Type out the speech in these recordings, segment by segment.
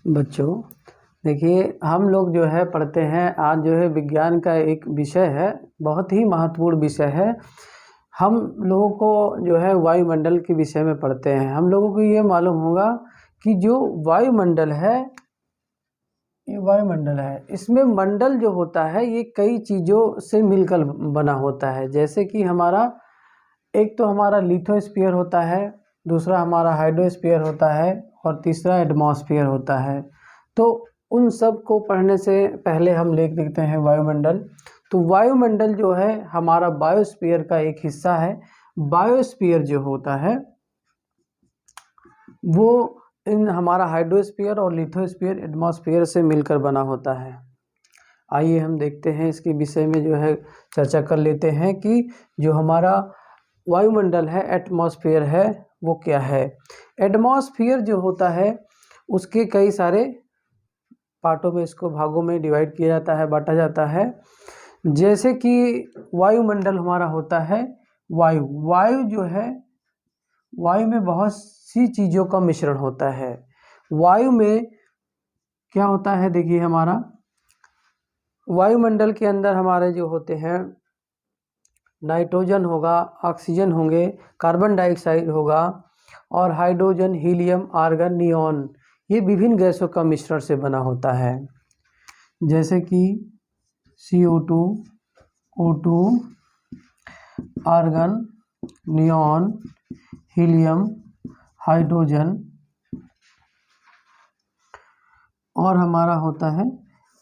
बच्चों देखिए, हम लोग जो है पढ़ते हैं, आज जो है विज्ञान का एक विषय है, बहुत ही महत्वपूर्ण विषय है। हम लोगों को जो है वायुमंडल के विषय में पढ़ते हैं। हम लोगों को ये मालूम होगा कि जो वायुमंडल है, ये वायुमंडल है, इसमें मंडल जो होता है ये कई चीज़ों से मिलकर बना होता है। जैसे कि एक तो हमारा लिथोस्फीयर होता है, दूसरा हमारा हाइड्रोस्फीयर होता है और तीसरा एटमॉस्फेयर होता है। तो उन सब को पढ़ने से पहले हम लिख देते हैं वायुमंडल। तो वायुमंडल जो है हमारा बायोस्फीयर का एक हिस्सा है। बायोस्फीयर जो होता है वो इन हमारा हाइड्रोस्फीयर और लिथोस्फीयर एटमॉस्फेयर से मिलकर बना होता है। आइए हम देखते हैं इसके विषय में जो है चर्चा कर लेते हैं कि जो हमारा वायुमंडल है, एटमॉस्फेयर है, वो क्या है। एटमॉस्फेयर जो होता है उसके कई सारे पार्टों में, इसको भागों में डिवाइड किया जाता है, बांटा जाता है। जैसे कि वायुमंडल हमारा होता है वायु जो है, वायु में बहुत सी चीज़ों का मिश्रण होता है। वायु में क्या होता है, देखिए हमारा वायुमंडल के अंदर हमारे जो होते हैं नाइट्रोजन होगा, ऑक्सीजन होंगे, कार्बन डाइऑक्साइड होगा और हाइड्रोजन, हीलियम, आर्गन, नियॉन, ये विभिन्न गैसों का मिश्रण से बना होता है। जैसे कि CO2, O2, argon, neon, helium, hydrogen और हमारा होता है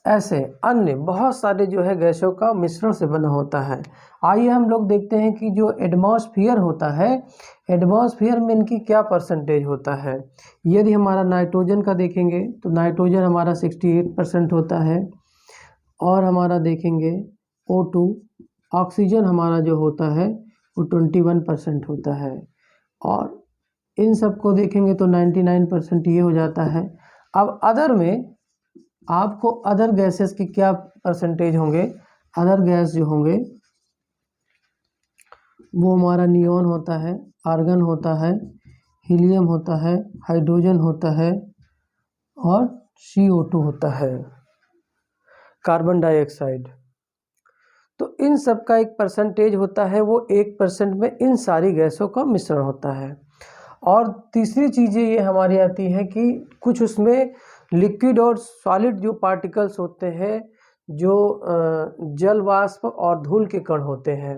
ऐसे अन्य बहुत सारे जो है गैसों का मिश्रण से बना होता है। आइए हम लोग देखते हैं कि जो एटमॉस्फेयर होता है, एटमॉस्फेयर में इनकी क्या परसेंटेज होता है। यदि हमारा नाइट्रोजन का देखेंगे तो नाइट्रोजन हमारा 68% होता है और हमारा देखेंगे O2, ऑक्सीजन हमारा जो होता है वो 21% होता है और इन सब को देखेंगे तो 99% ये हो जाता है। अब अदर में आपको अदर गैसेस की क्या परसेंटेज होंगे, अदर गैस जो होंगे वो हमारा नियॉन होता है, आर्गन होता है, हीलियम होता है, हाइड्रोजन होता है और CO2 होता है, कार्बन डाइऑक्साइड। तो इन सब का एक परसेंटेज होता है, वो 1% में इन सारी गैसों का मिश्रण होता है। और तीसरी चीज़ें ये हमारी आती है कि कुछ उसमें लिक्विड और सॉलिड जो पार्टिकल्स होते हैं, जो जल वाष्प और धूल के कण होते हैं,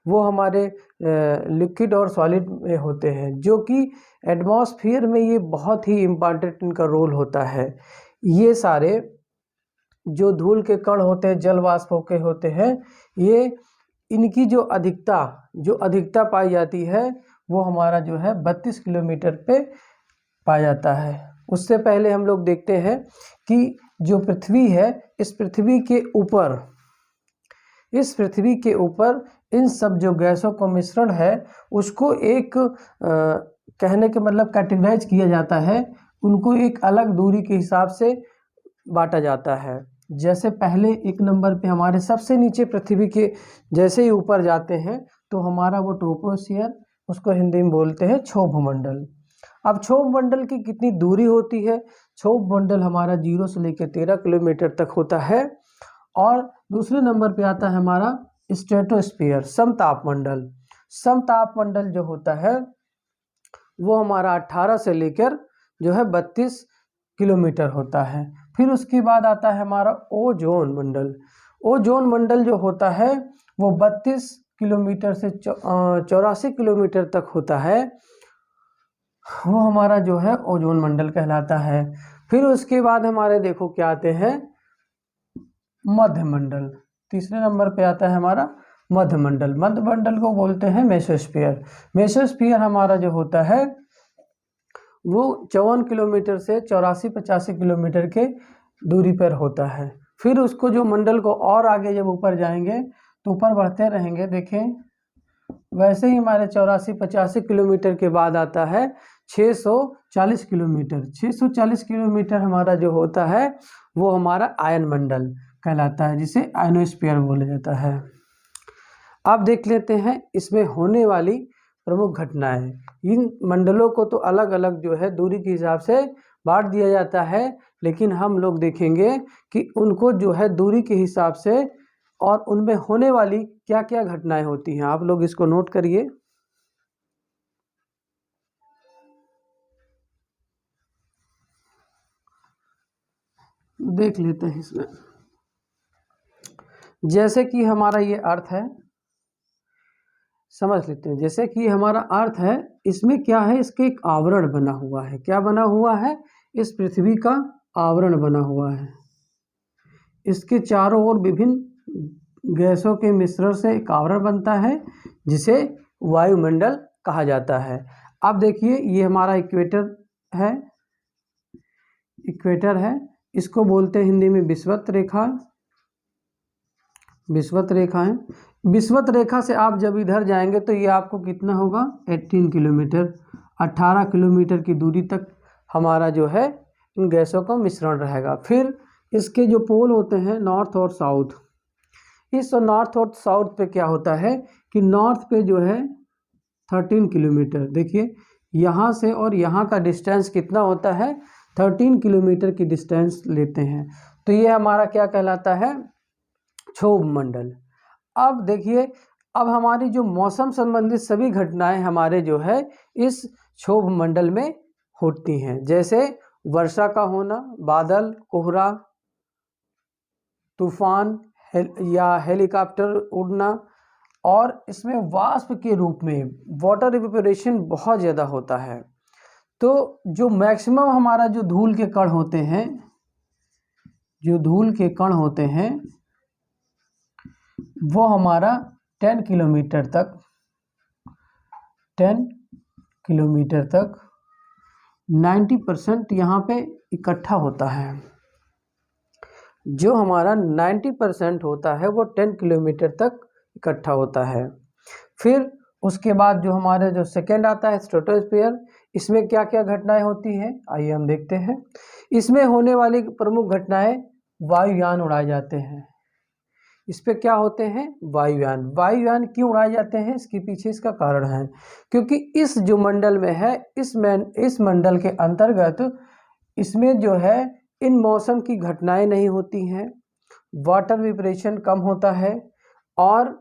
वो हमारे लिक्विड और सॉलिड में होते हैं, जो कि एटमॉस्फेयर में ये बहुत ही इम्पॉर्टेंट इनका रोल होता है। ये सारे जो धूल के कण होते हैं, जल वाष्प के होते हैं, ये इनकी जो अधिकता पाई जाती है वो हमारा जो है 32 किलोमीटर पे पाया जाता है। उससे पहले हम लोग देखते हैं कि जो पृथ्वी है, इस पृथ्वी के ऊपर इन सब जो गैसों का मिश्रण है उसको एक कहने के मतलब कैटेगराइज किया जाता है, उनको एक अलग दूरी के हिसाब से बांटा जाता है। जैसे पहले एक नंबर पे हमारे सबसे नीचे पृथ्वी के जैसे ही ऊपर जाते हैं तो हमारा वो ट्रोपोस्फियर, उसको हिंदी में बोलते हैं क्षोभ मंडल। अब क्षोभ मंडल की कितनी दूरी होती है, क्षोभ मंडल हमारा 0 से लेकर 13 किलोमीटर तक होता है। और दूसरे नंबर पे आता है हमारा स्ट्रेटोस्फियर, समताप मंडल। समताप मंडल जो होता है वो हमारा 18 से लेकर जो है 32 किलोमीटर होता है। फिर उसके बाद आता है हमारा ओजोन मंडल। ओजोन मंडल जो होता है वो 32 किलोमीटर से 84 किलोमीटर तक होता है, वो हमारा जो है ओजोन मंडल कहलाता है। फिर उसके बाद हमारे देखो क्या आते हैं, मध्य मंडल। तीसरे नंबर पे आता है हमारा मध्य मंडल। मध्य मंडल को बोलते हैं मेसोस्फीयर। मेसोस्फीयर हमारा जो होता है वो 54 किलोमीटर से 84-85 किलोमीटर के दूरी पर होता है। फिर उसको जो मंडल को और आगे जब ऊपर जाएंगे तो ऊपर बढ़ते रहेंगे, देखें वैसे ही हमारे 84-85 किलोमीटर के बाद आता है 640 किलोमीटर। 640 किलोमीटर हमारा जो होता है वो हमारा आयन मंडल कहलाता है, जिसे आयनोस्फीयर बोला जाता है। अब देख लेते हैं इसमें होने वाली प्रमुख घटनाएं। इन मंडलों को तो अलग अलग जो है दूरी के हिसाब से बांट दिया जाता है, लेकिन हम लोग देखेंगे कि उनको जो है दूरी के हिसाब से और उनमें होने वाली क्या क्या घटनाएं होती हैं। आप लोग इसको नोट करिए। देख लेते हैं इसमें। जैसे कि हमारा ये अर्थ है, समझ लेते हैं। जैसे कि हमारा अर्थ है, इसमें क्या है, इसके एक आवरण बना हुआ है। क्या बना हुआ है? इस पृथ्वी का आवरण बना हुआ है। इसके चारों ओर विभिन्न गैसों के मिश्रण से एक आवरण बनता है जिसे वायुमंडल कहा जाता है। अब देखिए, ये हमारा इक्वेटर है, इक्वेटर है, इसको बोलते हैं हिंदी में विषुवत रेखा। विषुवत रेखा है। विषुवत रेखा से आप जब इधर जाएंगे तो ये आपको कितना होगा, 18 किलोमीटर, 18 किलोमीटर की दूरी तक हमारा जो है इन गैसों का मिश्रण रहेगा। फिर इसके जो पोल होते हैं नॉर्थ और साउथ, इस नॉर्थ और साउथ पे क्या होता है कि नॉर्थ पे जो है 13 किलोमीटर, देखिए यहाँ से और यहाँ का डिस्टेंस कितना होता है, 13 किलोमीटर की डिस्टेंस लेते हैं। तो ये हमारा क्या कहलाता है, क्षोभ मंडल। अब देखिए, अब हमारी जो मौसम संबंधित सभी घटनाएं हमारे जो है इस क्षोभ मंडल में होती हैं। जैसे वर्षा का होना, बादल, कोहरा, तूफान या हेलीकॉप्टर उड़ना, और इसमें वाष्प के रूप में वाटर इवेपोरेशन बहुत ज़्यादा होता है। तो जो मैक्सिमम हमारा जो धूल के कण होते हैं, जो धूल के कण होते हैं वो हमारा 10 किलोमीटर तक 10 किलोमीटर तक 90% यहाँ पे इकट्ठा होता है। जो हमारा 90% होता है वो 10 किलोमीटर तक इकट्ठा होता है। फिर उसके बाद जो हमारे जो सेकेंड आता है स्ट्रेटोस्फीयर, इसमें क्या क्या घटनाएं होती हैं आइए हम देखते हैं। इसमें होने वाली प्रमुख घटनाएं, वायुयान उड़ाए जाते हैं। इस पे क्या होते हैं, वायुयान। वायुयान क्यों उड़ाए जाते हैं, इसके पीछे इसका कारण है, क्योंकि इस जो मंडल में है, इस मंडल के अंतर्गत इसमें जो है इन मौसम की घटनाएं नहीं होती हैं, वाटर विपरेशन कम होता है, और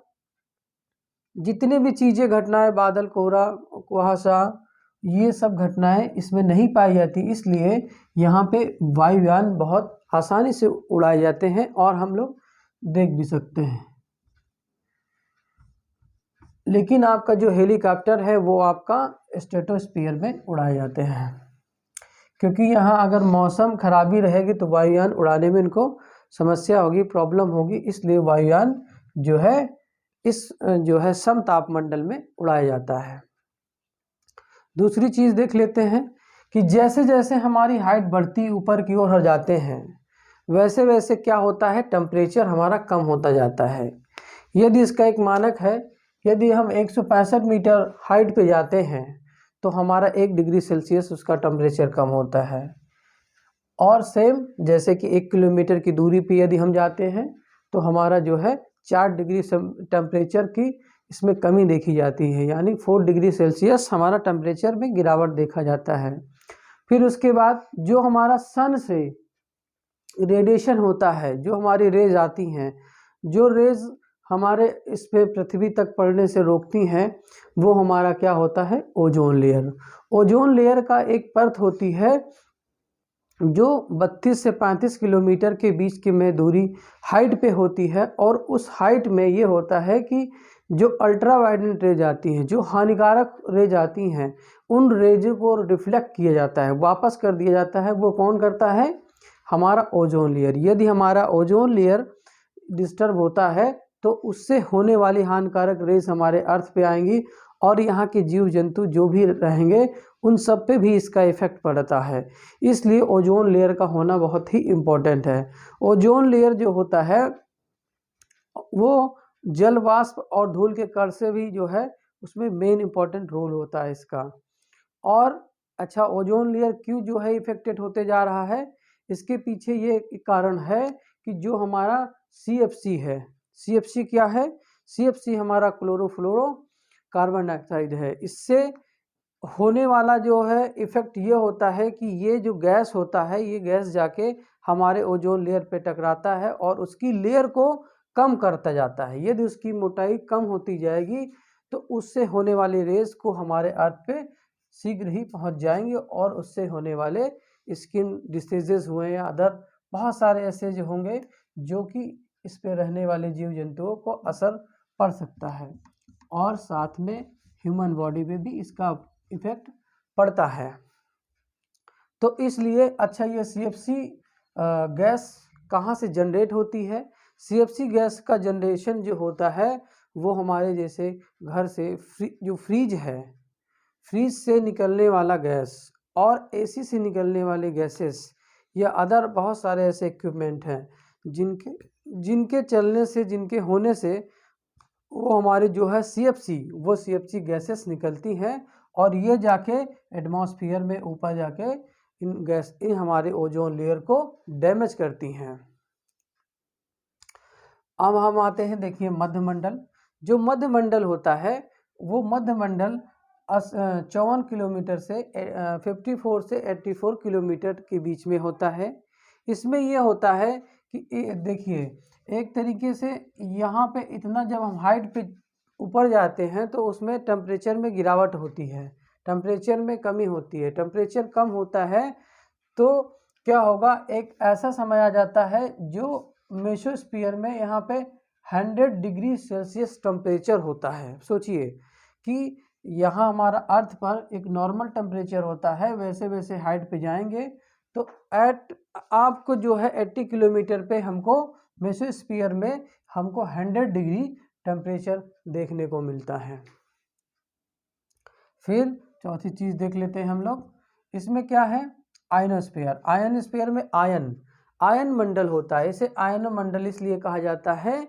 जितनी भी चीज़ें घटनाएं, बादल, कोहरा, कुहासा, ये सब घटनाएं इसमें नहीं पाई जाती। इसलिए यहाँ पे वायुयान बहुत आसानी से उड़ाए जाते हैं और हम लोग देख भी सकते हैं। लेकिन आपका जो हेलीकॉप्टर है वो आपका स्ट्रेटोस्फीयर में उड़ाए जाते हैं, क्योंकि यहाँ अगर मौसम खराबी रहेगी तो वायुयान उड़ाने में इनको समस्या होगी, प्रॉब्लम होगी। इसलिए वायुयान जो है इस जो है समतापमंडल में उड़ाया जाता है। दूसरी चीज़ देख लेते हैं कि जैसे जैसे हमारी हाइट बढ़ती ऊपर की ओर हो जाते हैं, वैसे वैसे क्या होता है, टेम्परेचर हमारा कम होता जाता है। यदि इसका एक मानक है, यदि हम 165 मीटर हाइट पे जाते हैं तो हमारा 1 डिग्री सेल्सियस उसका टेम्परेचर कम होता है। और सेम जैसे कि 1 किलोमीटर की दूरी पे यदि हम जाते हैं तो हमारा जो है 4 डिग्री टेम्परेचर की इसमें कमी देखी जाती है, यानी 4 डिग्री सेल्सियस हमारा टेम्परेचर में गिरावट देखा जाता है। फिर उसके बाद जो हमारा सन से रेडिएशन होता है, जो हमारी रेज आती हैं, जो रेज हमारे इस पे पृथ्वी तक पड़ने से रोकती हैं, वो हमारा क्या होता है, ओजोन लेयर। ओजोन लेयर का एक परत होती है जो 32 से 35 किलोमीटर के बीच की में दूरी हाइट पे होती है, और उस हाइट में ये होता है कि जो अल्ट्रा वायलेट रेज आती हैं, जो हानिकारक रेज आती हैं, उन रेज को रिफ्लेक्ट किया जाता है, वापस कर दिया जाता है। वो कौन करता है, हमारा ओजोन लेयर। यदि हमारा ओजोन लेयर डिस्टर्ब होता है तो उससे होने वाली हानिकारक रेज हमारे अर्थ पे आएंगी, और यहाँ के जीव जंतु जो भी रहेंगे उन सब पे भी इसका इफेक्ट पड़ता है। इसलिए ओजोन लेयर का होना बहुत ही इम्पोर्टेंट है। ओजोन लेयर जो होता है वो जल वाष्प और धूल के कण से भी जो है उसमें मेन इम्पोर्टेंट रोल होता है इसका। और अच्छा, ओजोन लेयर क्यों जो है इफेक्टेड होते जा रहा है, इसके पीछे ये कारण है कि जो हमारा CFC है, CFC क्या है, CFC हमारा क्लोरोफ्लोरो कार्बन डाइऑक्साइड है। इससे होने वाला जो है इफ़ेक्ट ये होता है कि ये जो गैस होता है, ये गैस जाके हमारे ओजोन लेयर पे टकराता है और उसकी लेयर को कम करता जाता है। यदि उसकी मोटाई कम होती जाएगी तो उससे होने वाली रेज़ को हमारे अर्थ पे शीघ्र ही पहुंच जाएंगे और उससे होने वाले स्किन डिसीजेस हुए या अदर बहुत सारे ऐसे जो होंगे जो कि इस पे रहने वाले जीव जंतुओं को असर पड़ सकता है और साथ में ह्यूमन बॉडी पे भी इसका इफेक्ट पड़ता है। तो इसलिए अच्छा, ये CFC गैस कहाँ से जनरेट होती है? CFC गैस का जनरेशन जो होता है वो हमारे जैसे घर से जो फ्रिज है, फ्रिज से निकलने वाला गैस और AC से निकलने वाले गैसेस या अदर बहुत सारे ऐसे इक्विपमेंट हैं जिनके चलने से, जिनके होने से वो हमारे जो है CFC गैसेस निकलती हैं और ये जाके एटमॉस्फेयर में ऊपर जाके इन हमारे ओजोन लेयर को डैमेज करती हैं। अब हम आते हैं, देखिए मध्यमंडल। जो मध्यमंडल होता है वो मध्यमंडल 54 किलोमीटर से 54 से 84 किलोमीटर के बीच में होता है। इसमें यह होता है कि देखिए एक तरीके से यहाँ पे इतना जब हम हाइट पे ऊपर जाते हैं तो उसमें टेम्परेचर में गिरावट होती है, टेम्परेचर में कमी होती है। टेम्परेचर कम होता है तो क्या होगा, एक ऐसा समय आ जाता है जो मेसोस्फीयर में यहाँ पे 100 डिग्री सेल्सियस टेम्परेचर होता है। सोचिए कि यहाँ हमारा अर्थ पर एक नॉर्मल टेम्परेचर होता है, वैसे वैसे हाइट पे जाएंगे तो आपको जो है 80 किलोमीटर पे हमको मेसोस्फीयर में हमको 100 डिग्री टेम्परेचर देखने को मिलता है। फिर चौथी चीज़ देख लेते हैं हम लोग, इसमें क्या है, आयनोस्फीयर। आयनोस्फीयर में आयन मंडल होता है। इसे आयन मंडल इसलिए कहा जाता है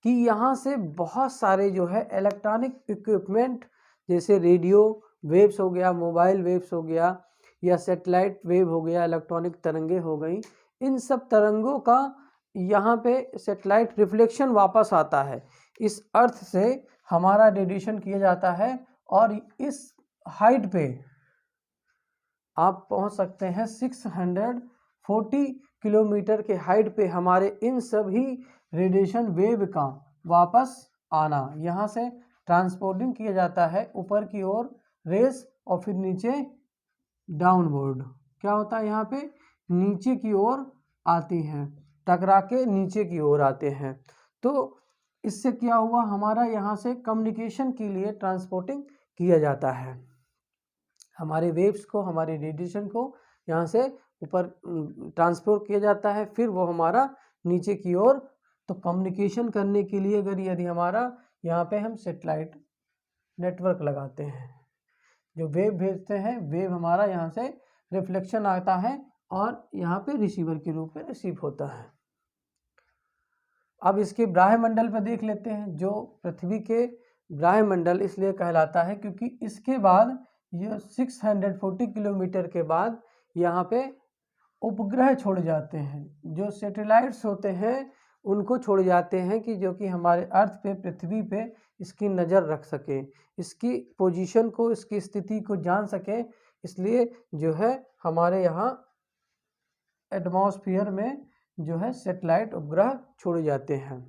कि यहाँ से बहुत सारे जो है इलेक्ट्रॉनिक इक्विपमेंट जैसे रेडियो वेव्स हो गया, मोबाइल वेव्स हो गया या सैटेलाइट वेव हो गया, इलेक्ट्रॉनिक तरंगे हो गई, इन सब तरंगों का यहाँ पे सैटेलाइट रिफ्लेक्शन वापस आता है। इस अर्थ से हमारा रेडिएशन किया जाता है और इस हाइट पे आप पहुंच सकते हैं 640 किलोमीटर के हाइट पे। हमारे इन सभी रेडिएशन वेव का वापस आना, यहाँ से ट्रांसपोर्टिंग किया जाता है ऊपर की ओर रेस और फिर नीचे डाउनवर्ड क्या होता है, यहाँ पे नीचे की ओर आती हैं, टकरा के नीचे की ओर आते हैं। तो इससे क्या हुआ, हमारा यहाँ से कम्युनिकेशन के लिए ट्रांसपोर्टिंग किया जाता है। हमारे वेव्स को, हमारे रेडिएशन को यहाँ से ऊपर ट्रांसपोर्ट किया जाता है, फिर वो हमारा नीचे की ओर। तो कम्युनिकेशन करने के लिए अगर यदि हमारा यहाँ पे हम सेटेलाइट नेटवर्क लगाते हैं, जो वेव भेजते हैं, वेव हमारा यहाँ से रिफ्लेक्शन आता है और यहाँ पे रिसीवर के रूप में रिसीव होता है। अब इसके ब्रह्मंडल पर देख लेते हैं। जो पृथ्वी के ब्रह्मंडल इसलिए कहलाता है क्योंकि इसके बाद ये 640 किलोमीटर के बाद यहाँ पे उपग्रह छोड़े जाते हैं, जो सैटेलाइट्स होते हैं उनको छोड़े जाते हैं कि जो कि हमारे अर्थ पे, पृथ्वी पे इसकी नज़र रख सके, इसकी पोजीशन को, इसकी स्थिति को जान सके। इसलिए जो है हमारे यहाँ एटमॉस्फेयर में जो है सैटेलाइट उपग्रह छोड़े जाते हैं।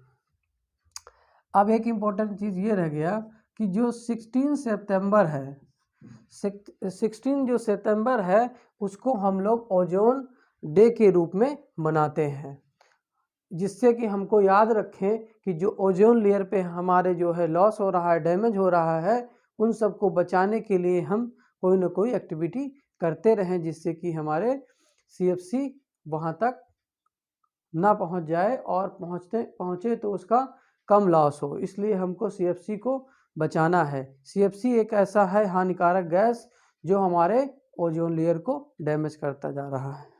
अब एक इम्पोर्टेंट चीज़ ये रह गया कि जो 16 सितंबर है, 16 जो सितंबर है उसको हम लोग ओजोन डे के रूप में मनाते हैं, जिससे कि हमको याद रखें कि जो ओजोन लेयर पे हमारे जो है लॉस हो रहा है, डैमेज हो रहा है, उन सब को बचाने के लिए हम कोई ना कोई एक्टिविटी करते रहें, जिससे कि हमारे CFC वहाँ तक ना पहुँच जाए और पहुँचे तो उसका कम लॉस हो। इसलिए हमको CFC को बचाना है। CFC एक ऐसा है हानिकारक गैस जो हमारे ओजोन लेयर को डैमेज करता जा रहा है।